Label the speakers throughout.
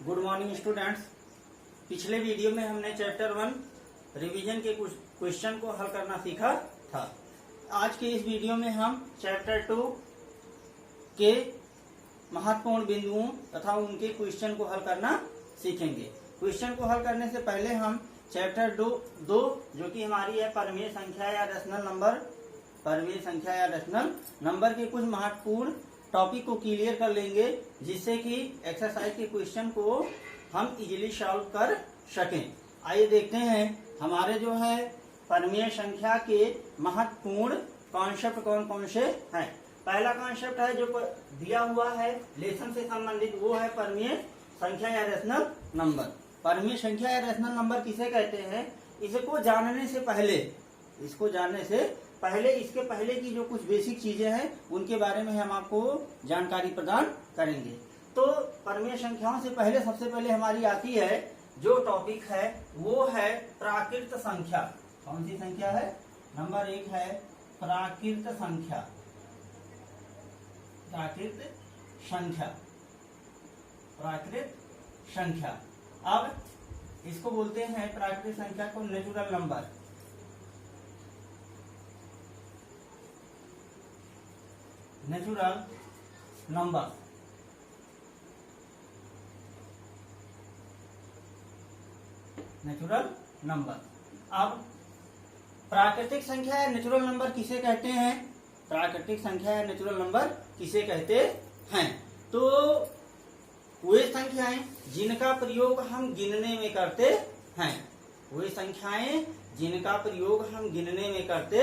Speaker 1: Good morning students. पिछले video में हमने चैप्टर 1 रिवीजन के कुछ क्वेश्चन को हल करना सीखा था। आज के इस वीडियो में हम चैप्टर 2 के महत्वपूर्ण बिंदुओं तथा उनके क्वेश्चन को हल करना सीखेंगे। क्वेश्चन को हल करने से पहले हम चैप्टर 2 जो कि हमारी है परमेय संख्या या रेशनल नंबर के कुछ महत्वपूर्ण टॉपिक को क्लियर कर लेंगे, जिससे कि एक्सरसाइज के क्वेश्चन को हम इजीली सॉल्व कर सकें। आइए देखते हैं हमारे जो है परमेय संख्या के महत्वपूर्ण कॉन्सेप्ट कौन कौन से हैं। पहला कॉन्सेप्ट है जो दिया हुआ है लेसन से संबंधित, वो है परमेय संख्या या रेशनल नंबर। परमेय संख्या या रेशनल नंबर किसे कहते हैं? इसको जानने से पहले इसके पहले की जो कुछ बेसिक चीजें हैं उनके बारे में हम आपको जानकारी प्रदान करेंगे। तो परमेय संख्याओं से पहले सबसे पहले हमारी आती है जो टॉपिक है वो है प्राकृत संख्या। कौन सी संख्या है? नंबर 1 है प्राकृत संख्या। प्राकृत संख्या। अब इसको बोलते हैं प्राकृतिक संख्या को नेचुरल नंबर। Natural number. अब प्राकृतिक संख्या या नेचुरल नंबर किसे कहते हैं? प्राकृतिक संख्या या नेचुरल नंबर किसे कहते हैं? तो वे संख्याएं जिनका प्रयोग हम गिनने में करते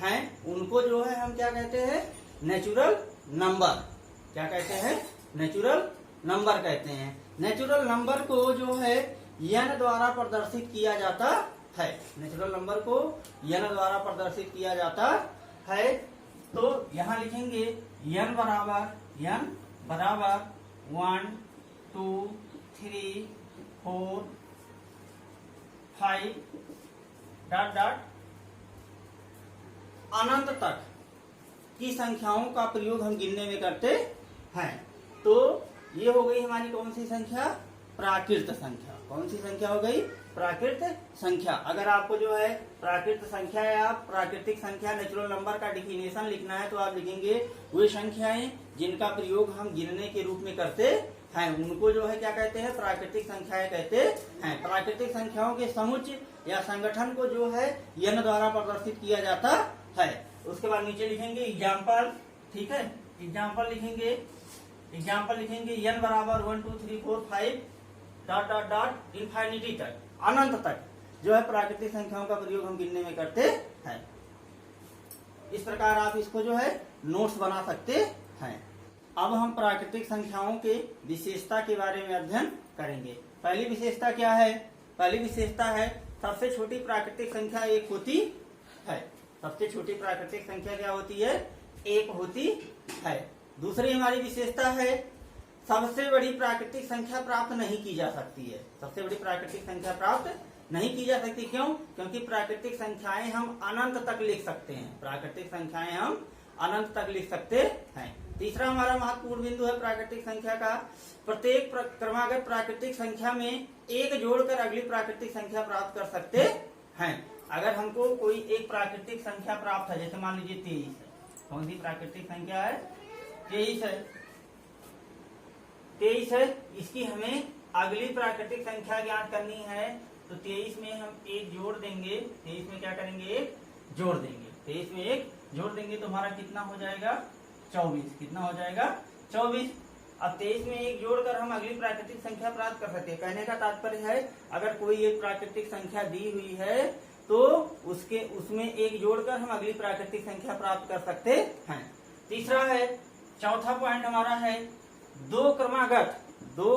Speaker 1: हैं, उनको जो है हम क्या कहते हैं? Natural number. क्या कहते हैं? नेचुरल नंबर कहते हैं। नेचुरल नंबर को जो है n द्वारा प्रदर्शित किया जाता है। नेचुरल नंबर को n द्वारा प्रदर्शित किया जाता है। तो यहाँ लिखेंगे n बराबर 1 2 3 4 5 अनंत तक की संख्याओं का प्रयोग हम गिनने में करते हैं। तो ये हो गई हमारी कौन सी संख्या? प्राकृत संख्या। कौन सी संख्या हो गई? प्राकृत संख्या। अगर आपको जो है प्राकृत संख्या या प्राकृतिक संख्या नेचुरल नंबर का डिफिनेशन लिखना है तो आप लिखेंगे वे संख्याएं जिनका प्रयोग हम गिनने के रूप में करते हैं, उनको जो है क्या कहते हैं? प्राकृतिक संख्याएं कहते हैं। प्राकृतिक संख्याओं के समुच्चय या संगठन को जो है n द्वारा प्रदर्शित किया जाता है। उसके बाद नीचे लिखेंगे एग्जाम्पल। ठीक है, एग्जाम्पल लिखेंगे n बराबर 1 2 3 4 5 इंफिनिटी तक, अनंत तक जो है प्राकृतिक संख्याओं का प्रयोग हम गिनने में करते हैं। इस प्रकार आप इसको जो है नोट्स बना सकते हैं। अब हम प्राकृतिक संख्याओं के विशेषता के बारे में अध्ययन करेंगे। पहली विशेषता क्या है? पहली विशेषता है सबसे छोटी प्राकृतिक संख्या 1 होती है। सबसे छोटी प्राकृतिक संख्या क्या होती है? 1 होती है। दूसरी हमारी विशेषता है सबसे बड़ी प्राकृतिक संख्या प्राप्त नहीं की जा सकती है। सबसे बड़ी प्राकृतिक संख्या प्राप्त नहीं की जा सकती। क्यों? क्योंकि प्राकृतिक संख्याएं हम अनंत तक लिख सकते हैं। तीसरा हमारा महत्वपूर्ण बिंदु है प्राकृतिक संख्या का, प्रत्येक क्रमागत प्राकृतिक संख्या में 1 जोड़कर अगली प्राकृतिक संख्या प्राप्त कर सकते हैं। अगर हमको कोई एक प्राकृतिक संख्या प्राप्त है, जैसे मान लीजिए 23 है। कौन सी प्राकृतिक संख्या है? 23 है। इसकी हमें अगली प्राकृतिक संख्या ज्ञात करनी है। तो 23 में हम 1 जोड़ देंगे। 23 में क्या करेंगे? 1 जोड़ देंगे। 23 में 1 जोड़ देंगे तो हमारा कितना हो जाएगा? 24। कितना हो जाएगा? 24। अब 23 में 1 जोड़कर हम अगली प्राकृतिक संख्या प्राप्त कर सकते हैं। कहने का तात्पर्य है अगर कोई एक प्राकृतिक संख्या दी हुई है तो उसमें 1 जोड़कर हम अगली प्राकृतिक संख्या प्राप्त कर सकते हैं। तीसरा है, चौथा पॉइंट हमारा है दो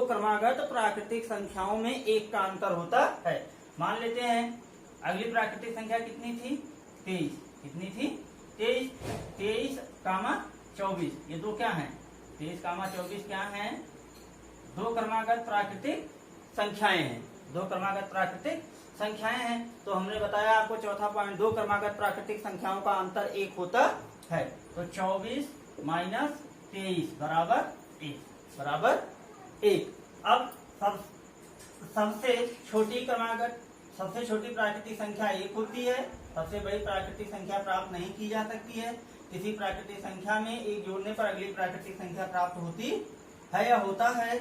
Speaker 1: क्रमागत प्राकृतिक संख्याओं में 1 का अंतर होता है। मान लेते हैं अगली प्राकृतिक संख्या कितनी थी? 23। कितनी थी? 23 कामा 24। ये दो क्या है? 23 कामा 24 क्या है? 2 क्रमागत प्राकृतिक संख्याएं हैं। 2 क्रमागत प्राकृतिक संख्याएं हैं। तो हमने बताया आपको चौथा पॉइंट, 2 क्रमागत प्राकृतिक संख्याओं का अंतर 1 होता है। तो 24 - 23 बराबर 1। अब सब सबसे छोटी क्रमागत, सबसे छोटी प्राकृतिक संख्या 1 होती है। सबसे बड़ी प्राकृतिक संख्या प्राप्त नहीं की जा सकती है। किसी प्राकृतिक संख्या में एक जोड़ने पर अगली प्राकृतिक संख्या प्राप्त होती है या होता है।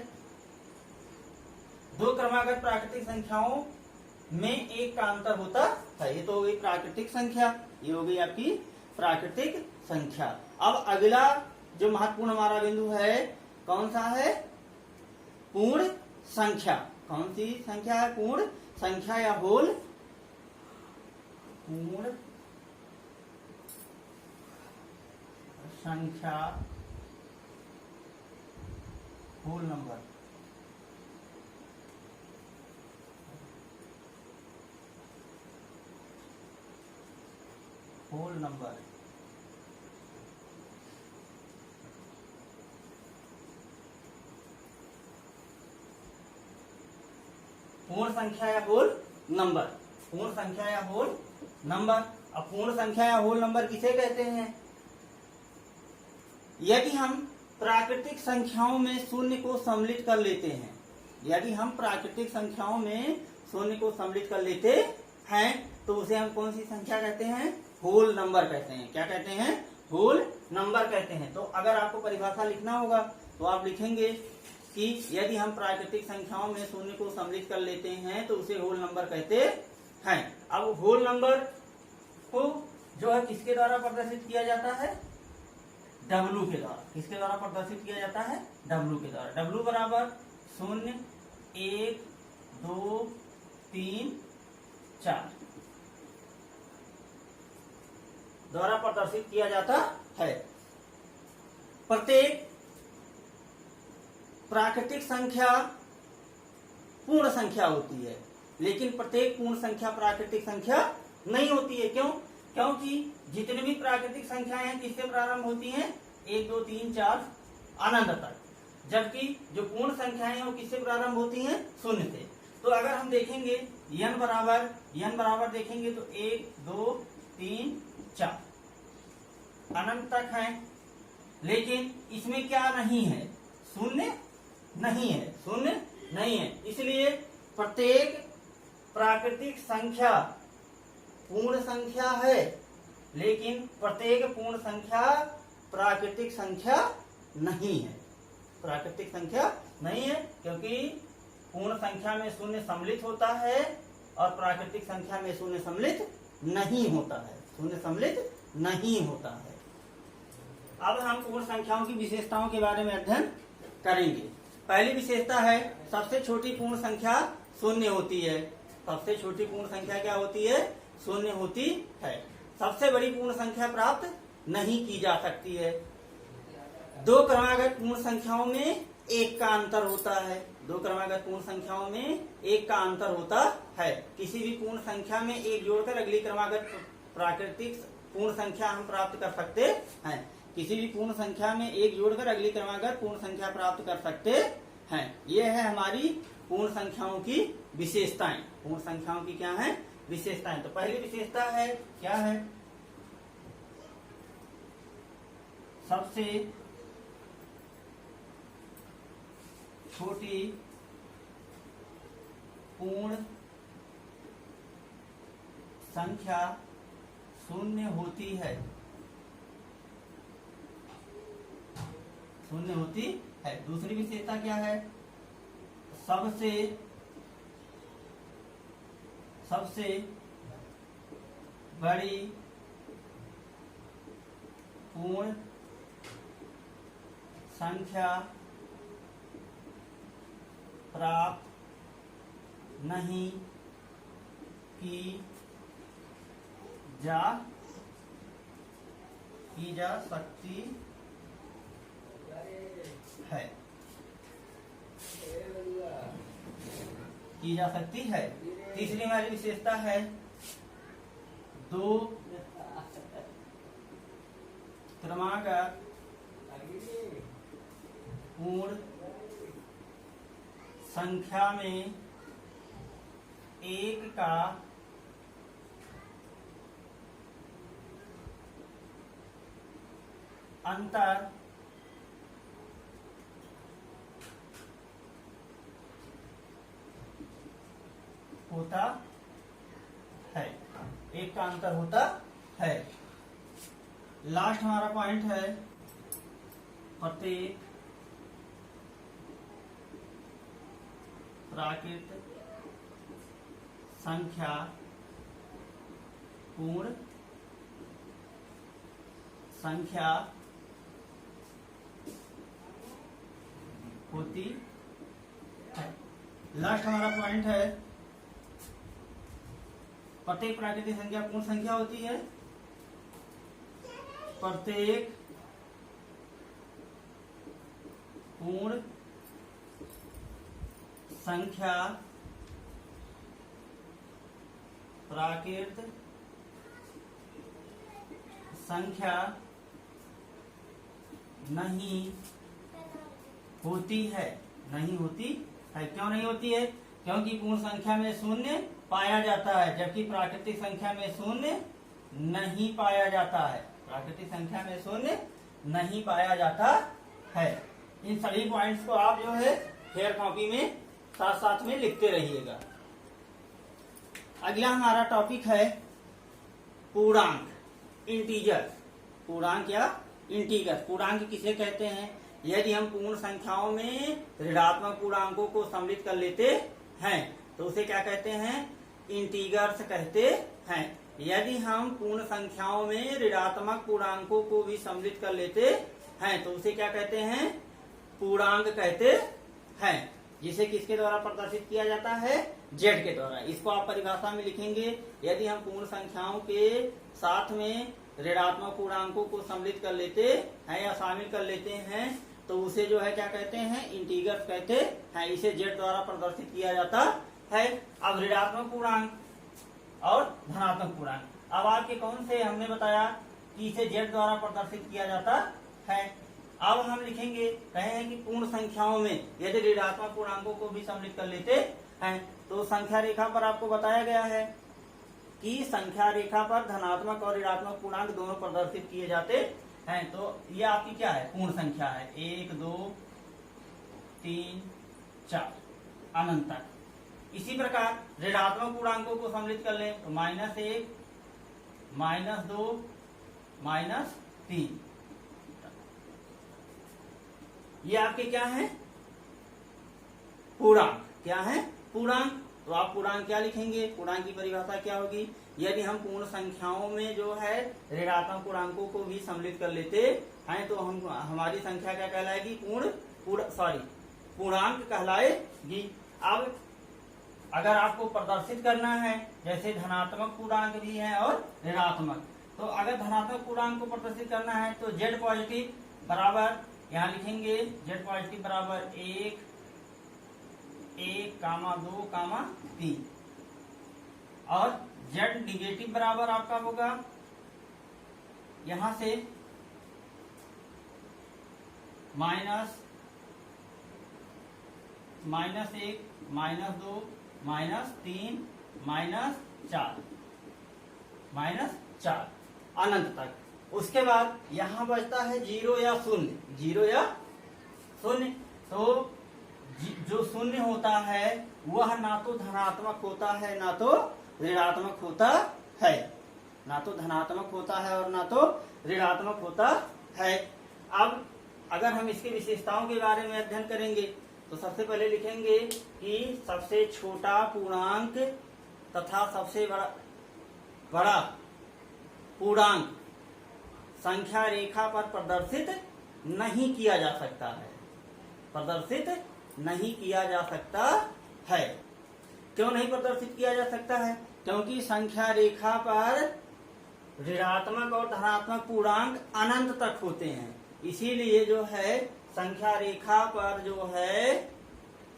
Speaker 1: दो क्रमागत प्राकृतिक संख्याओं में एक का अंतर होता है। ये तो हो गई प्राकृतिक संख्या, ये हो गई आपकी प्राकृतिक संख्या। अब अगला जो महत्वपूर्ण हमारा बिंदु है कौन सा है? पूर्ण संख्या। कौन सी संख्या है? पूर्ण संख्या या होल, पूर्ण संख्या, होल नंबर। होल नंबर पूर्ण संख्या या होल नंबर। पूर्ण संख्या या होल नंबर। अब पूर्ण संख्या या होल नंबर किसे कहते हैं? यदि हम प्राकृतिक संख्याओं में शून्य को सम्मिलित कर लेते हैं, यदि हम प्राकृतिक संख्याओं में शून्य को सम्मिलित कर लेते हैं तो उसे हम कौन सी संख्या कहते हैं? होल नंबर कहते हैं। क्या कहते हैं? होल नंबर कहते हैं। तो अगर आपको परिभाषा लिखना होगा तो आप लिखेंगे कि यदि हम प्राकृतिक संख्याओं में शून्य को सम्मिलित कर लेते हैं तो उसे होल नंबर कहते हैं। अब होल नंबर को जो है किसके द्वारा प्रदर्शित किया जाता है? W के द्वारा। किसके द्वारा प्रदर्शित किया जाता है? W के द्वारा। W बराबर 0, 1, 2, 3, 4 द्वारा प्रदर्शित किया जाता है। प्रत्येक प्राकृतिक संख्या पूर्ण संख्या होती है, लेकिन प्रत्येक पूर्ण संख्या प्राकृतिक संख्या नहीं होती है। क्यों? क्योंकि जितनी भी प्राकृतिक संख्याएं हैं किससे प्रारंभ होती हैं? 1, 2, 3, 4 अनंत तक। जबकि जो पूर्ण संख्याएं हैं वो किससे प्रारंभ होती हैं? शून्य से। तो अगर हम देखेंगे n बराबर देखेंगे तो 1, 2, 3, 4 अनंत तक है, लेकिन इसमें क्या नहीं है? शून्य नहीं है। शून्य नहीं है। इसलिए प्रत्येक प्राकृतिक संख्या पूर्ण संख्या है, लेकिन प्रत्येक पूर्ण संख्या प्राकृतिक संख्या नहीं है। प्राकृतिक संख्या नहीं है क्योंकि पूर्ण संख्या में शून्य सम्मिलित होता है और प्राकृतिक संख्या में शून्य सम्मिलित नहीं होता है। शून्य सम्मिलित नहीं होता है। अब हम पूर्ण संख्याओं की विशेषताओं के बारे में अध्ययन करेंगे। पहली विशेषता है सबसे छोटी पूर्ण संख्या शून्य होती है। सबसे छोटी पूर्ण संख्या क्या होती है? शून्य होती है। सबसे बड़ी पूर्ण संख्या प्राप्त नहीं की जा सकती है। दो क्रमागत पूर्ण संख्याओं में एक का अंतर होता है। दो क्रमागत पूर्ण संख्याओं में एक का अंतर होता है। किसी भी पूर्ण संख्या में एक जोड़कर अगली क्रमागत प्राकृतिक पूर्ण संख्या हम प्राप्त कर सकते हैं। किसी भी पूर्ण संख्या में एक जोड़कर अगली क्रमागत पूर्ण संख्या प्राप्त कर सकते हैं। यह है हमारी पूर्ण संख्याओं की विशेषताएं। पूर्ण संख्याओं की क्या है? विशेषताएं। तो पहली विशेषता है क्या है? सबसे छोटी पूर्ण संख्या शून्य होती है। शून्य होती है। दूसरी विशेषता क्या है? सबसे बड़ी पूर्ण संख्या प्राप्त नहीं की जा सकती है। की जा सकती है। तीसरी हमारी विशेषता है दो क्रमागत पूर्ण संख्या में एक का अंतर होता है, एक का अंतर होता है। लास्ट हमारा पॉइंट है प्रत्येक प्राकृत संख्या पूर्ण संख्या होती है। लास्ट हमारा पॉइंट है प्रत्येक प्राकृतिक संख्या पूर्ण संख्या होती है। प्रत्येक पूर्ण संख्या प्राकृत संख्या नहीं होती है। नहीं होती है। क्यों नहीं होती है? क्योंकि पूर्ण संख्या में शून्य पाया जाता है, जबकि प्राकृतिक संख्या में शून्य नहीं पाया जाता है। प्राकृतिक संख्या में शून्य नहीं पाया जाता है। इन सभी पॉइंट्स को आप जो है फेयर कॉपी में साथ साथ में लिखते रहिएगा। अगला हमारा टॉपिक है पूर्णांक, इंटीजर। पूर्णांक या इंटीजर। पूर्णांक किसे कहते हैं? यदि हम पूर्ण संख्याओं में ऋणात्मक पूर्णांकों को सम्मिलित कर लेते हैं तो उसे क्या कहते हैं? इंटीजर्स कहते हैं। यदि हम पूर्ण संख्याओं में ऋणात्मक पूर्णांकों को भी सम्मिलित कर लेते हैं तो उसे क्या कहते हैं? पूर्णांक कहते हैं। जिसे किसके द्वारा प्रदर्शित किया जाता है? जेड के द्वारा। इसको आप परिभाषा में लिखेंगे, यदि हम पूर्ण संख्याओं के साथ में ऋणात्मक पूर्णांकों को सम्मिलित कर लेते हैं या शामिल कर लेते हैं तो उसे जो है क्या कहते हैं? इंटीजर्स कहते हैं। इसे जेड द्वारा प्रदर्शित किया जाता है। अब ऋणात्मक पूर्णांक और धनात्मक पूर्णांक, अब आपके कौन से हमने बताया कि इसे जेड द्वारा प्रदर्शित किया जाता है। अब हम लिखेंगे, कहे हैं कि पूर्ण संख्याओं में यदि ऋणात्मक पूर्णांकों को भी सम्मिलित कर लेते हैं तो संख्या रेखा पर आपको बताया गया है कि संख्या रेखा पर धनात्मक और ऋणात्मक पूर्णांक दोनों प्रदर्शित किए जाते हैं। तो ये आपकी क्या है? पूर्ण संख्या है। 1 2 3 4 अनंत तक। इसी प्रकार ऋणात्मक पूर्णांकों को सम्मिलित कर लें तो -1 -2 -3, ये आपके क्या है? पूर्णांक। क्या है? पूर्णांक। तो आप पूर्णांक क्या लिखेंगे? पूर्णांक की परिभाषा क्या होगी? यदि हम पूर्ण संख्याओं में जो है ऋणात्मक पूर्णांकों को भी सम्मिलित कर लेते हैं तो हम हमारी संख्या क्या कहलाएगी? पूर्णांक कहलाएगी। अब अगर आपको प्रदर्शित करना है, जैसे धनात्मक पूर्णांक भी है और ऋणात्मक, तो अगर धनात्मक पूर्णांक को प्रदर्शित करना है तो जेड पॉजिटिव बराबर, यहाँ लिखेंगे जेड पॉजिटिव बराबर 1 1, 2, 3 और जेड निगेटिव बराबर आपका होगा यहां से -1 -2 -3 -4 अनंत तक। उसके बाद यहां बचता है 0 या 0। 0 या 0। तो जो शून्य होता है वह ना तो धनात्मक होता है ना तो ऋणात्मक होता है। ना तो धनात्मक होता है और ना तो ऋणात्मक होता है। अब अगर हम इसकी विशेषताओं के बारे में अध्ययन करेंगे तो सबसे पहले लिखेंगे कि सबसे छोटा पूर्णांक तथा सबसे बड़ा पूर्णांक संख्या रेखा पर प्रदर्शित नहीं किया जा सकता है। प्रदर्शित नहीं किया जा सकता है। क्यों नहीं प्रदर्शित किया जा सकता है? क्योंकि संख्या रेखा पर ऋणात्मक और धनात्मक पूर्णांक अनंत तक होते हैं। इसीलिए जो है संख्या रेखा पर जो है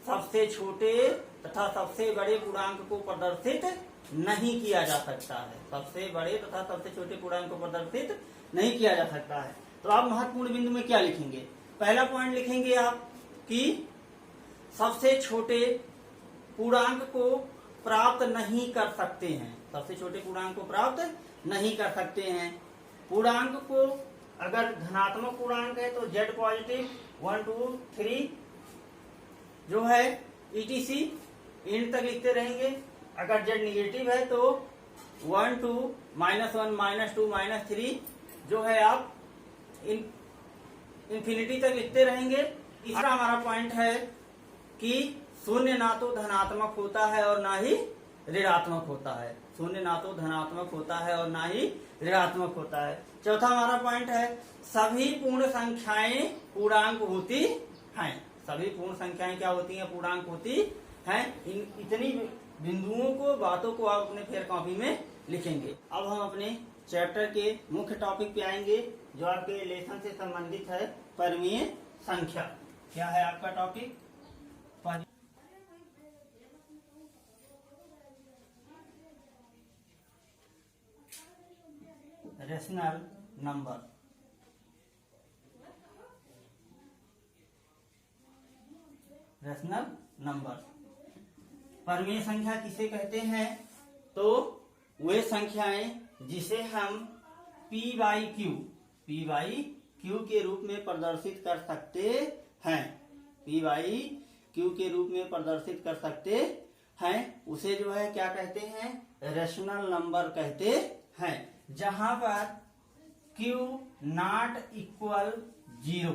Speaker 1: सबसे छोटे तथा सबसे बड़े पूर्णांक को प्रदर्शित नहीं किया जा सकता है। सबसे बड़े तथा सबसे छोटे पूर्णांक को प्रदर्शित नहीं किया जा सकता है। तो आप महत्वपूर्ण बिंदु में क्या लिखेंगे? पहला पॉइंट लिखेंगे आप कि सबसे छोटे पूर्णांक को प्राप्त नहीं कर सकते हैं। सबसे छोटे पूर्णांक को प्राप्त नहीं कर सकते हैं। पूर्णांक को अगर धनात्मक पूर्णांक है तो जेड पॉजिटिव 1 2 3 जो है ETC इन तक लिखते रहेंगे। अगर z निगेटिव है तो 1 2 -1 -2 -3 जो है आप इंफिनिटी तक लिखते रहेंगे। तीसरा हमारा पॉइंट है कि शून्य ना तो धनात्मक होता है और ना ही ऋणात्मक होता है। शून्य ना तो धनात्मक होता है और ना ही ऋणात्मक होता है। चौथा हमारा पॉइंट है सभी पूर्ण संख्याएं पूर्णांक होती हैं। सभी पूर्ण संख्याएं क्या होती हैं? पूर्णांक होती हैं। इतनी बिंदुओं को, बातों को आप अपने फेयर कॉपी में लिखेंगे। अब हम अपने चैप्टर के मुख्य टॉपिक पे आएंगे जो आपके लेसन से संबंधित है, परिमेय संख्या। क्या है आपका topic? Rational number. Rational number परिमेय संख्या किसे कहते हैं? तो वे संख्याएं जिसे हम p बाई क्यू के रूप में प्रदर्शित कर सकते हैं। p बाई क्यू के रूप में प्रदर्शित कर सकते हैं, उसे जो है क्या कहते हैं? रेशनल नंबर कहते हैं। जहां पर q not equal 0,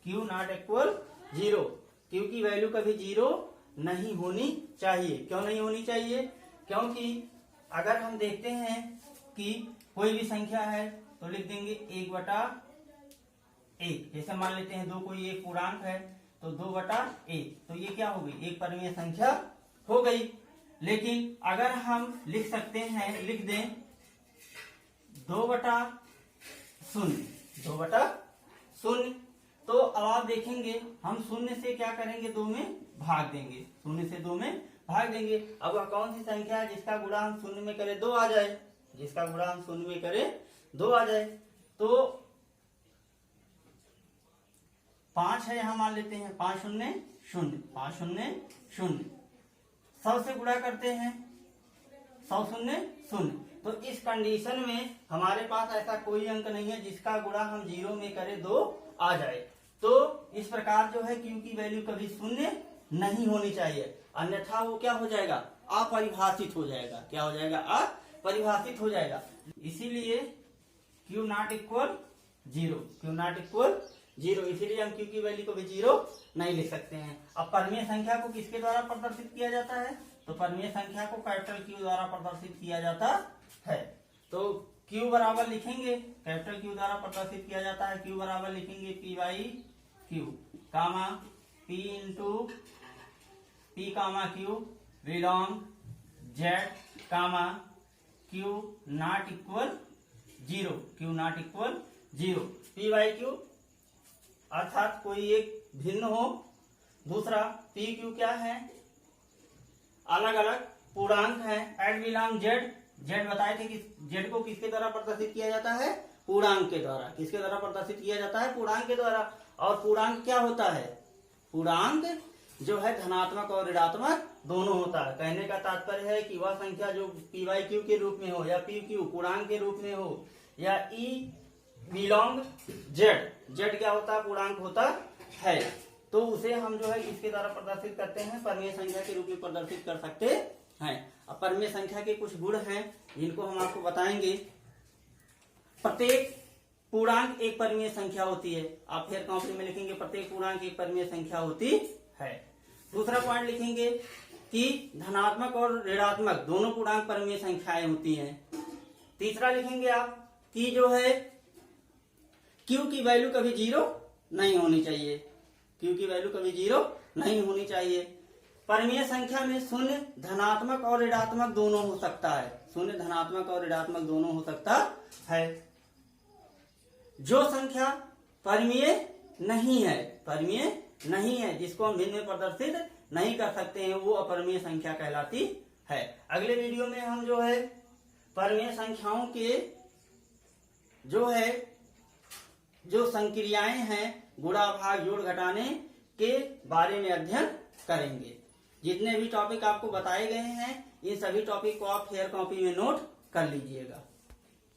Speaker 1: q not equal 0, q की वैल्यू कभी 0 नहीं होनी चाहिए। क्यों नहीं होनी चाहिए? क्योंकि अगर हम देखते हैं कि कोई भी संख्या है तो लिख देंगे 1/1। जैसे मान लेते हैं 2 कोई एक पूर्णांक है तो 2/1, तो ये क्या हो गई? एक परिमेय संख्या हो गई। लेकिन अगर हम लिख सकते हैं, लिख दें 2/0, तो अब आप देखेंगे हम शून्य से क्या करेंगे? 2 में भाग देंगे। शून्य से 2 में भाग देंगे। अब वह कौन सी संख्या है जिसका गुणा हम शून्य में करें 2 आ जाए? जिसका गुणा हम शून्य में करें 2 आ जाए। तो 5 है, यहां मान लेते हैं 5 0 0, 5 0 0। 100 से गुणा करते हैं 100 0 0। तो इस कंडीशन में हमारे पास ऐसा कोई अंक नहीं है जिसका गुणा हम 0 में करें 2 आ जाए। तो इस प्रकार जो है क्यू की वैल्यू कभी शून्य नहीं होनी चाहिए, अन्यथा वो क्या हो जाएगा? अपरिभाषित हो जाएगा। क्या हो जाएगा? अपरिभाषित हो जाएगा। इसीलिए Q not equal 0, Q not equal 0, इसीलिए हम क्यू की वैल्यू को भी 0 नहीं लिख सकते हैं। अब परिमेय संख्या को किसके द्वारा प्रदर्शित किया जाता है? तो परिमेय संख्या को कैपिटल क्यू द्वारा प्रदर्शित किया जाता है। तो क्यू बराबर लिखेंगे, कैपिटल क्यू द्वारा प्रदर्शित किया जाता है। क्यू बराबर लिखेंगे p by Q comma p into p comma Q belong z comma Q not equal 0, Q not equal 0। p by Q अर्थात कोई एक भिन्न हो। दूसरा p क्यू क्या है? अलग अलग पूर्णांक है। एट बिलोंग z बताए थे कि z को किसके द्वारा प्रदर्शित किया जाता है? पूर्णांक के द्वारा। किसके द्वारा प्रदर्शित किया जाता है? पूर्णांक के द्वारा। और पूर्णांक क्या होता है? पूर्णांक जो है धनात्मक और ऋणात्मक दोनों होता है। कहने का तात्पर्य है कि वह संख्या जो p बाई क्यू के रूप में हो या p क्यू पूर्णांक के रूप में हो या e बिलोंग z क्या होता है? पूर्णांक होता है। तो उसे हम जो है किसके द्वारा प्रदर्शित करते हैं? परिमेय संख्या के रूप में प्रदर्शित कर सकते हैं। अब परिमेय संख्या के कुछ गुण हैं जिनको हम आपको बताएंगे। प्रत्येक पूर्णांक एक परिमेय संख्या होती है। आप फिर कॉपी में लिखेंगे प्रत्येक पूर्णांक एक परिमेय संख्या होती है। दूसरा पॉइंट लिखेंगे कि धनात्मक और ऋणात्मक दोनों पूर्णांक परिमेय संख्याएं होती हैं। तीसरा लिखेंगे आप कि जो है क्यू की वैल्यू कभी 0 नहीं होनी चाहिए। क्यू की वैल्यू कभी 0 नहीं होनी चाहिए। परिमेय संख्या में शून्य धनात्मक और ऋणात्मक दोनों हो सकता है। शून्य धनात्मक और ऋणात्मक दोनों हो सकता है। जो संख्या परिमेय नहीं है, परिमेय नहीं है, जिसको हम भिन्न में प्रदर्शित नहीं कर सकते हैं, वो अपरिमेय संख्या कहलाती है। अगले वीडियो में हम जो है परिमेय संख्याओं के जो संक्रियाएं हैं गुणा भाग जोड़ घटाने के बारे में अध्ययन करेंगे। जितने भी टॉपिक आपको बताए गए हैं इन सभी टॉपिक को आप फेयर कॉपी में नोट कर लीजिएगा।